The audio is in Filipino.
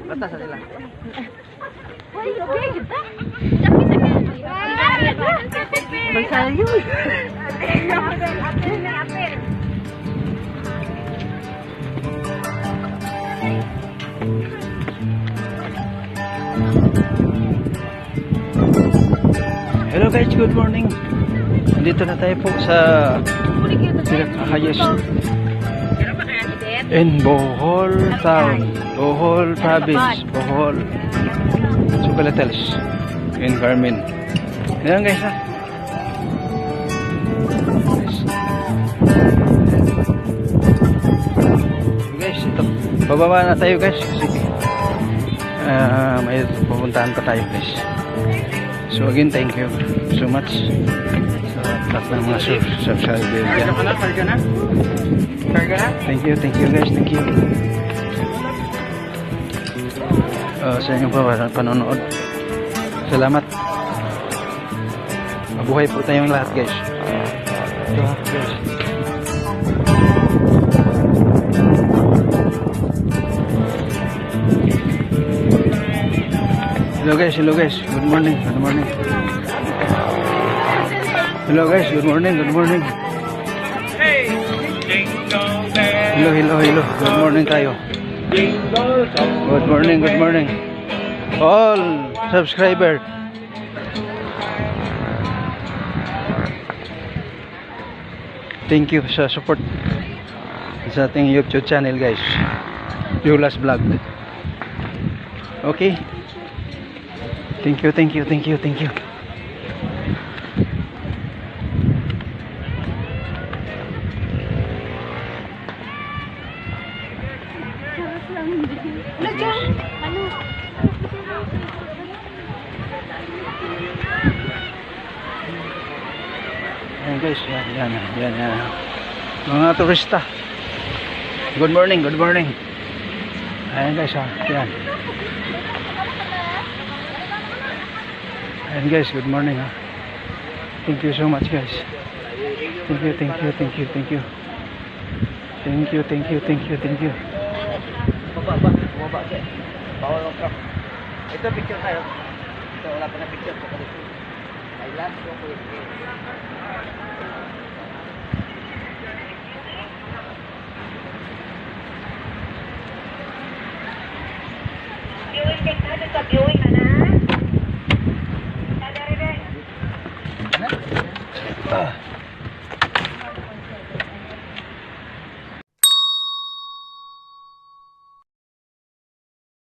Batas sila. Bersayu. Hello guys, good morning. Nandito na tayo po sa highest in Bohol Town, Bohol Province, Bohol Sucalatels in Carmen. Ayan guys ha. Guys, ito. Bababa na tayo guys. Sige. May pupuntahan pa tayo guys. So again, thank you so much sa lahat ng mga subscribers. Karga na? Thank you guys, thank you. Sa inyong panonood. Salamat. Mabuhay po tayong lahat guys. Ito ha guys. Hello guys, good morning. Hello guys, good morning. Hello, good morning tayo. Good morning. All subscriber. Thank you sa support sa ating YouTube channel guys. Yulas Vlog. Okay. Thank you. Ayan guys, yan. Mga turista. Good morning. Ayan guys, yan. Ayan guys, good morning ha. Thank you so much guys. Thank you. Bumaba siya. Bawal ang truck. Ito picture tayo. Ito wala pa na picture sa kalito. Ay last ko po. Viewing check na sa viewing na na. Ada rin.